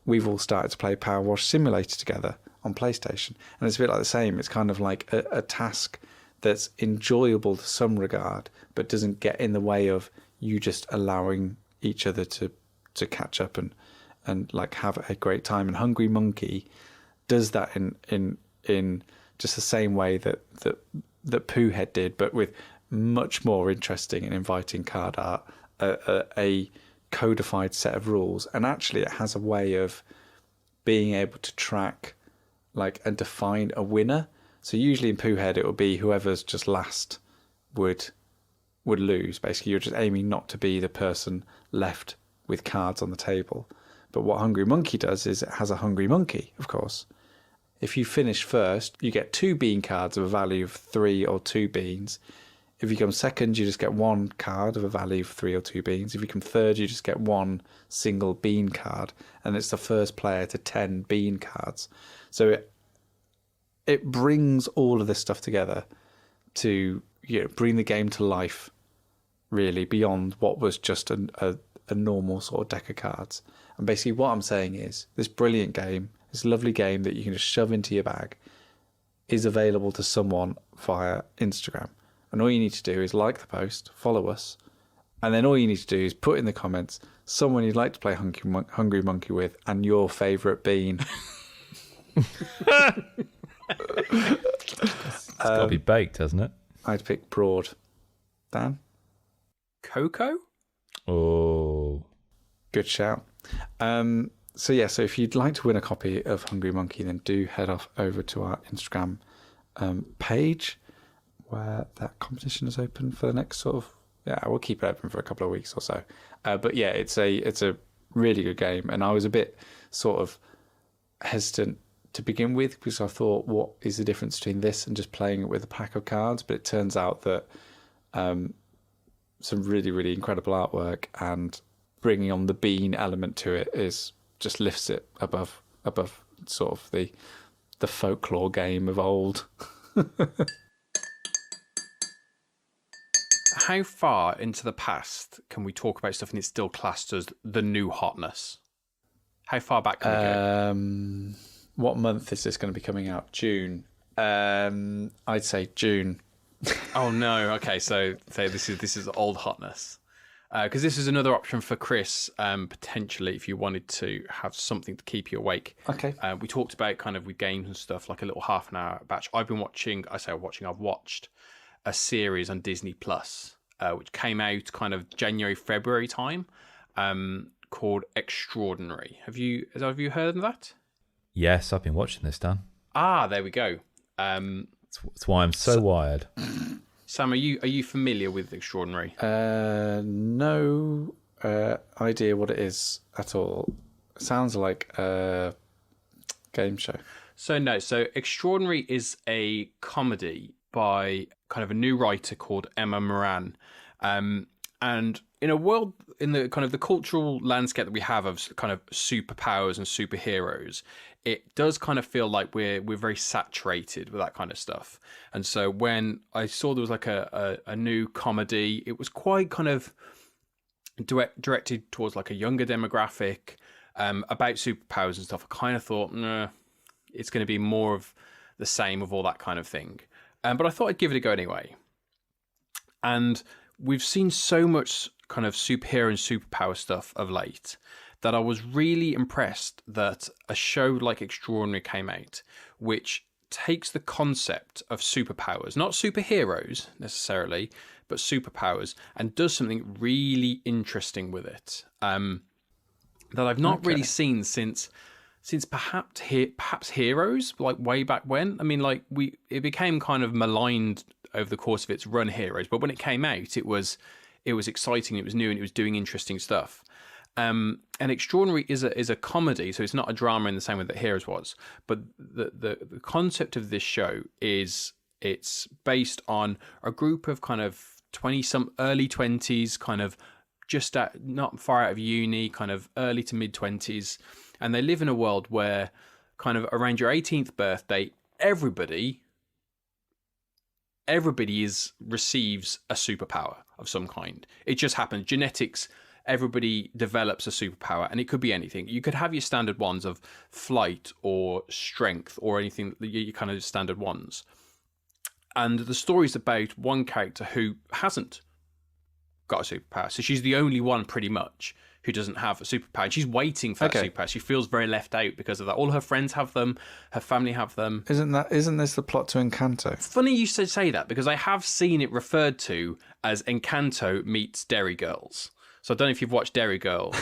we've all started to play Power Wash Simulator together on PlayStation, and it's a bit like the same. It's kind of like a task that's enjoyable to some regard, but doesn't get in the way of you just allowing each other to catch up and like have a great time. And Hungry Monkey does that in just the same way that Poohead did, but with much more interesting and inviting card art, a codified set of rules, and actually it has a way of being able to track like and define a winner. So usually in Poohead it will be whoever's just last would lose. Basically you're just aiming not to be the person left with cards on the table. But what Hungry Monkey does is it has a Hungry Monkey, of course. If you finish first, you get 2 bean cards of a value of 3 or 2 beans. If you come second, you just get 1 card of a value of 3 or 2 beans. If you come third, you just get 1 single bean card. And it's the first player to 10 bean cards. So it brings all of this stuff together to bring the game to life, really, beyond what was just a normal sort of deck of cards. And basically what I'm saying is this brilliant game, this lovely game that you can just shove into your bag, is available to someone via Instagram. And all you need to do is like the post, follow us, and then all you need to do is put in the comments someone you'd like to play Hungry Monkey with and your favourite bean. It's got to be baked, hasn't it? I'd pick Broad. Dan? Cocoa? Oh. Good shout. So if you'd like to win a copy of Hungry Monkey, then do head off over to our Instagram page, where that competition is open for the next sort of, we'll keep it open for a couple of weeks or so. But yeah, it's a really good game, and I was a bit sort of hesitant to begin with because I thought, what is the difference between this and just playing it with a pack of cards? But it turns out that some really, really incredible artwork and bringing on the bean element to it just lifts it above sort of the folklore game of old. How far into the past can we talk about stuff and it's still classed as the new hotness? How far back can we go? What month is this going to be coming out? June. I'd say June. Oh no. Okay, so this is old hotness. because this is another option for Kris, potentially, if you wanted to have something to keep you awake. Okay. We talked about kind of with games and stuff, like a little half an hour batch. I've watched a series on Disney Plus, which came out kind of January, February time, called Extraordinary. Have you heard of that? Yes, I've been watching this, Dan. Ah, there we go. That's why I'm so wired. Sam, are you familiar with Extraordinary? No idea what it is at all. Sounds like a game show. So Extraordinary is a comedy by kind of a new writer called Emma Moran. And in a world, in the kind of the cultural landscape that we have of kind of superpowers and superheroes, it does kind of feel like we're very saturated with that kind of stuff. And so when I saw there was like a new comedy, it was quite kind of directed towards like a younger demographic, about superpowers and stuff. I kind of thought, nah, it's going to be more of the same of all that kind of thing. But I thought I'd give it a go anyway. And we've seen so much kind of superhero and superpower stuff of late that I was really impressed that a show like Extraordinary came out, which takes the concept of superpowers, not superheroes necessarily, but superpowers, and does something really interesting with it, that I've not really seen since perhaps Heroes, like way back when. I mean, like it became kind of maligned over the course of its run, Heroes, but when it came out, it was exciting, it was new, and it was doing interesting stuff. And Extraordinary is a comedy, so it's not a drama in the same way that Heroes was. But the concept of this show is it's based on a group of kind of early 20s, kind of just not far out of uni, kind of early to mid 20s, and they live in a world where kind of around your 18th birthday, everybody receives a superpower of some kind. It just happens. Genetics, everybody develops a superpower, and it could be anything. You could have your standard ones of flight or strength or anything, your kind of standard ones. And the story's about one character who hasn't got a superpower. So she's the only one pretty much who doesn't have a superpower. And she's waiting for that superpower. She feels very left out because of that. All her friends have them. Her family have them. Isn't this the plot to Encanto? Funny you should say that, because I have seen it referred to as Encanto meets Derry Girls. So I don't know if you've watched Derry Girls,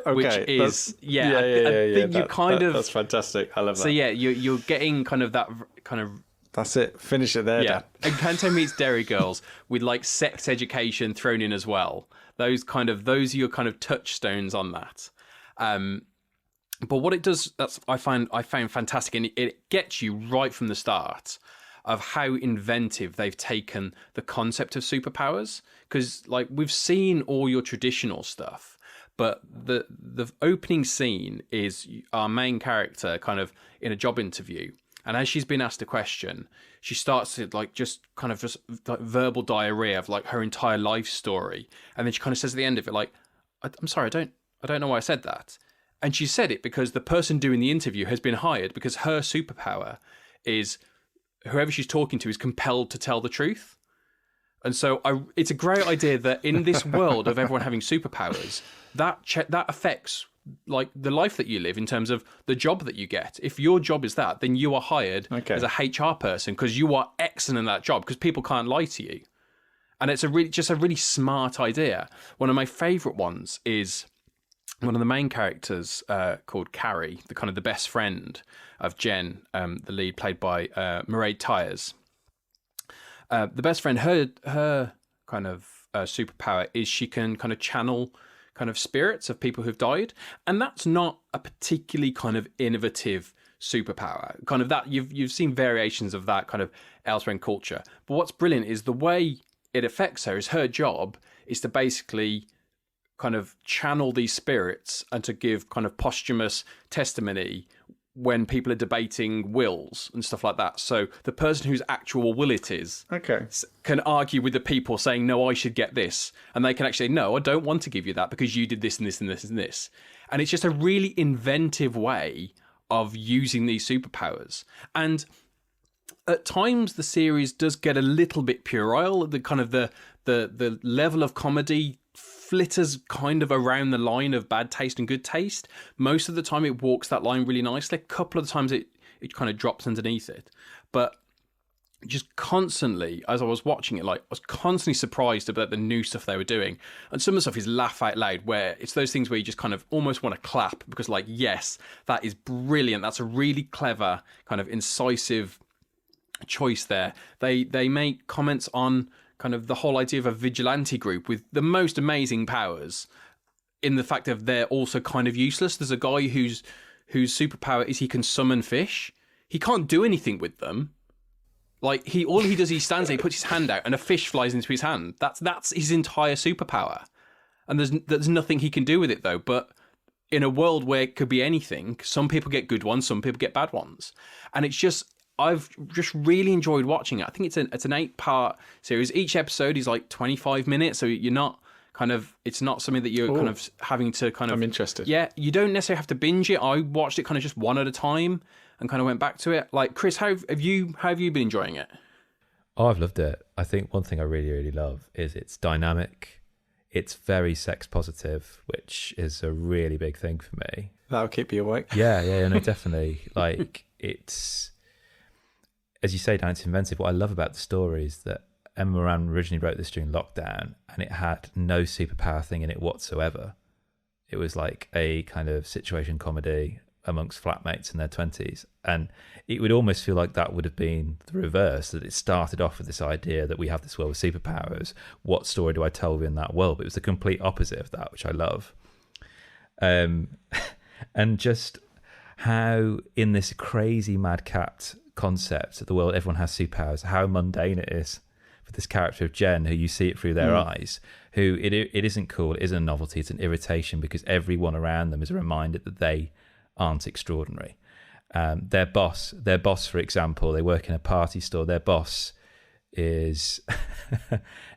which is I think you kind of. That's fantastic. I love that. So yeah, you're getting kind of that kind of. That's it. Finish it there. Yeah, Dan. Encanto meets Derry Girls with like sex education thrown in as well. Those are your kind of touchstones on that. But what it does, I found fantastic, and it gets you right from the start of how inventive they've taken the concept of superpowers. Because like we've seen all your traditional stuff, but the opening scene is our main character kind of in a job interview. And as she's been asked a question, she starts to like just like verbal diarrhea of like her entire life story. And then she kind of says at the end of it, like, I'm sorry, I don't know why I said that. And she said it because the person doing the interview has been hired because her superpower is whoever she's talking to is compelled to tell the truth. And so it's a great idea that in this world of everyone having superpowers, that affects like the life that you live in terms of the job that you get. If your job is that, then you are hired as a HR person because you are excellent in that job because people can't lie to you. And it's a really smart idea. One of my favorite ones is one of the main characters called Carrie, the best friend of Jen, the lead, played by Mairead Tyers. The best friend, her kind of superpower is she can kind of channel kind of spirits of people who've died, and that's not a particularly kind of innovative superpower. Kind of that you've seen variations of that kind of elsewhere in culture. But what's brilliant is the way it affects her. Is her job is to basically kind of channel these spirits and to give kind of posthumous testimony when people are debating wills and stuff like that. So the person whose actual will it is can argue with the people saying, no, I should get this. And they can actually say, no, I don't want to give you that because you did this and this and this and this. And it's just a really inventive way of using these superpowers. And at times the series does get a little bit puerile. The kind of the level of comedy flitters kind of around the line of bad taste and good taste. Most of the time it walks that line really nicely. A couple of the times it kind of drops underneath it. But just constantly, as I was watching it, like I was constantly surprised about the new stuff they were doing. And some of the stuff is laugh out loud, where it's those things where you just kind of almost want to clap because, like, yes, that is brilliant. That's a really clever, kind of incisive choice there. They make comments on kind of the whole idea of a vigilante group with the most amazing powers, in the fact that they're also kind of useless. There's a guy whose superpower is he can summon fish. He can't do anything with them. Like, all he does, he stands there, he puts his hand out, and a fish flies into his hand. That's his entire superpower. And there's nothing he can do with it, though. But in a world where it could be anything, some people get good ones, some people get bad ones. And it's just, I've just really enjoyed watching it. I think it's an 8-part series. Each episode is like 25 minutes, so you're not kind of, it's not something that you're kind of having to kind of... I'm interested. Yeah, you don't necessarily have to binge it. I watched it kind of just one at a time and kind of went back to it. Like, Chris, how have you been enjoying it? Oh, I've loved it. I think one thing I really, really love is it's dynamic. It's very sex positive, which is a really big thing for me. That'll keep you awake. Yeah, no, definitely. Like, it's, as you say, Dan, it's inventive. What I love about the story is that Emma Moran originally wrote this during lockdown, and it had no superpower thing in it whatsoever. It was like a kind of situation comedy amongst flatmates in their 20s, and it would almost feel like that would have been the reverse, that it started off with this idea that we have this world with superpowers. What story do I tell in that world? But it was the complete opposite of that, which I love. And just how in this crazy madcapped concept of the world, everyone has superpowers, how mundane it is for this character of Jen, who you see it through their eyes, who it isn't cool, it isn't a novelty, it's an irritation, because everyone around them is reminded that they aren't extraordinary. Their boss, for example, they work in a party store. Their boss is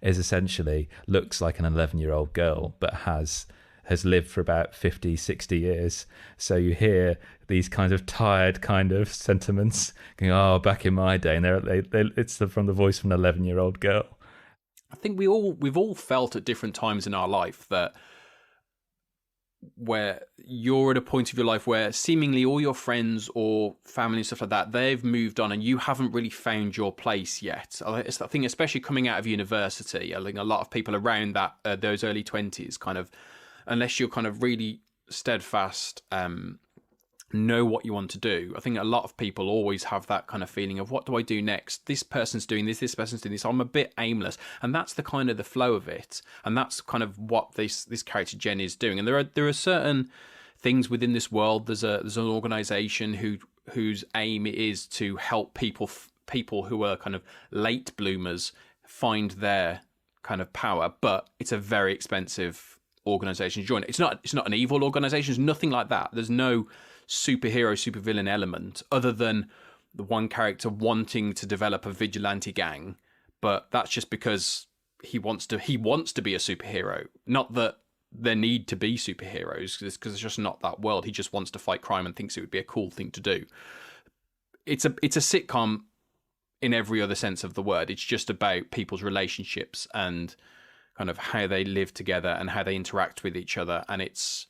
essentially looks like an 11-year-old girl, but has lived for about 50, 60 years. So you hear these kinds of tired kind of sentiments going, oh, back in my day, and it's from the voice of an 11-year-old girl. I think we've all felt at different times in our life that where you're at a point of your life where seemingly all your friends or family and stuff like that, they've moved on and you haven't really found your place yet. I think especially coming out of university, I think a lot of people around that those early 20s kind of, unless you're kind of really steadfast, know what you want to do. I think a lot of people always have that kind of feeling of, what do I do next? This person's doing this person's doing this. I'm a bit aimless. And that's the kind of the flow of it. And that's kind of what this character Jen is doing. And there are certain things within this world. There's an organization whose aim is to help people who are kind of late bloomers find their kind of power, but it's a very expensive organization to join. It's not an evil organization. There's nothing like that. There's no superhero, supervillain element other than the one character wanting to develop a vigilante gang, but that's just because he wants to be a superhero. Not that there need to be superheroes, because it's just not that world. He just wants to fight crime and thinks it would be a cool thing to do. It's a sitcom in every other sense of the word. It's just about people's relationships and kind of how they live together and how they interact with each other. And it's,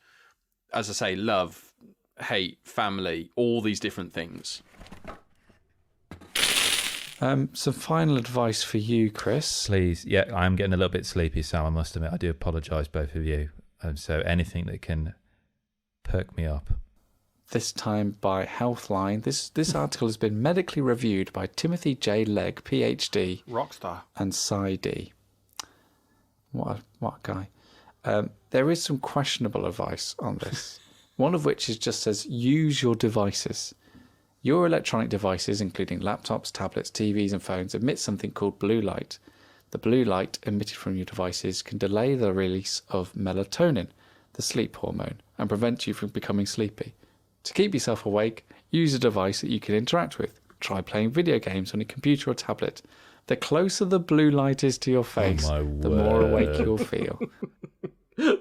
as I say, love, hate, family, all these different things. Some final advice for you, Chris. Please. Yeah, I'm getting a little bit sleepy, Sam, I must admit. I do apologise, both of you. So anything that can perk me up. This time by Healthline. This article has been medically reviewed by Timothy J. Legg, PhD. Rockstar. And Cy D. What a guy. There is some questionable advice on this. One of which just says, use your devices. Your electronic devices, including laptops, tablets, TVs and phones, emit something called blue light. The blue light emitted from your devices can delay the release of melatonin, the sleep hormone, and prevent you from becoming sleepy. To keep yourself awake, use a device that you can interact with. Try playing video games on your computer or tablet. The closer the blue light is to your face, the more awake you'll feel.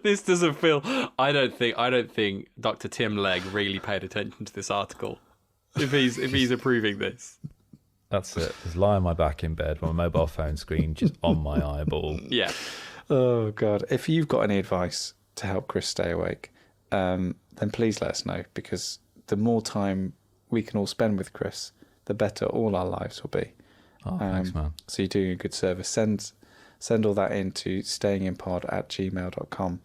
This doesn't feel. I don't think Dr. Tim Legg really paid attention to this article. If he's approving this, that's it. Just lie on my back in bed with my mobile phone screen just on my eyeball. Yeah. Oh God! If you've got any advice to help Kris stay awake, then please let us know, because the more time we can all spend with Kris, the better all our lives will be. Oh, thanks, man. So you're doing a good service. Send all that in to stayinginpod@gmail.com,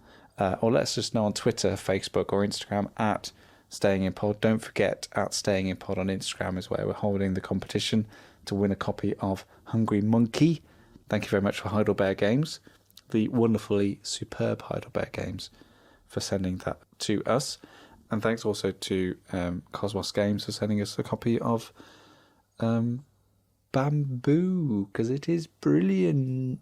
or let us just know on Twitter, Facebook, or Instagram at stayinginpod. Don't forget, at stayinginpod on Instagram is where we're holding the competition to win a copy of Hungry Monkey. Thank you very much for HeidelBÄR Games, the wonderfully superb HeidelBÄR Games, for sending that to us. And thanks also to Cosmos Games for sending us a copy of Bamboo, because it is brilliant.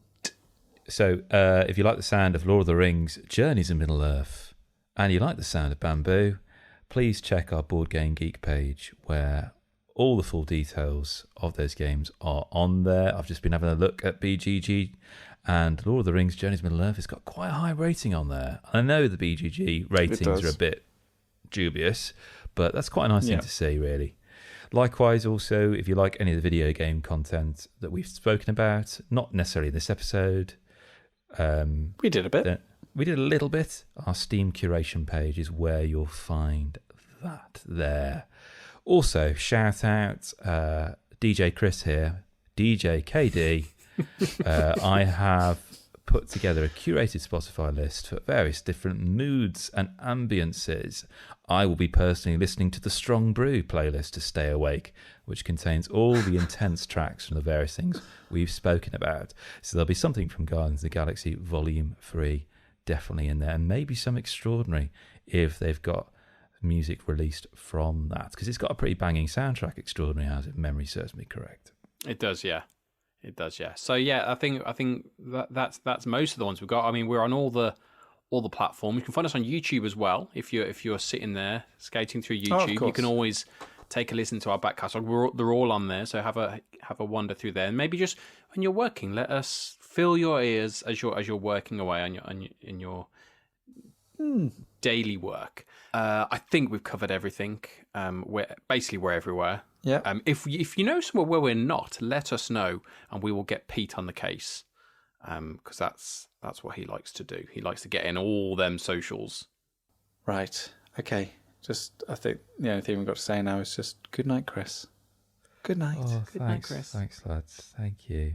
So if you like the sound of Lord of the Rings, Journeys in Middle-earth, and you like the sound of Bamboo, please check our Board Game Geek page, where all the full details of those games are on there. I've just been having a look at BGG, and Lord of the Rings, Journeys in Middle-earth has got quite a high rating on there. I know the BGG ratings are a bit dubious, but that's quite a nice thing to see, really. Likewise, also, if you like any of the video game content that we've spoken about, not necessarily in this episode, we did a bit. We did a little bit. Our Steam curation page is where you'll find that there. Also, shout out DJ Kris here, DJ KD. I have put together a curated Spotify list for various different moods and ambiences. I will be personally listening to the Strong Brew playlist to stay awake, which contains all the intense tracks from the various things we've spoken about. So there'll be something from Guardians of the Galaxy Volume 3 definitely in there, and maybe some Extraordinary if they've got music released from that, because it's got a pretty banging soundtrack, Extraordinary, as if memory serves me correct. It does, yeah. It does, yeah. So yeah, I think that's most of the ones we've got. I mean, we're on all the platforms. You can find us on YouTube as well. If you're sitting there skating through YouTube, you can always take a listen to our back catalogue. They're all on there, so have a wander through there. And maybe just when you're working, let us fill your ears as you're working away in your daily work. I think we've covered everything. We're everywhere. Yeah. If you know somewhere where we're not, let us know, and we will get Pete on the case. Because that's what he likes to do. He likes to get in all them socials. Right. Okay. I think the only thing we've got to say now is just good night, Kris. Good night. Oh, good night, Kris. Thanks, lads. Thank you.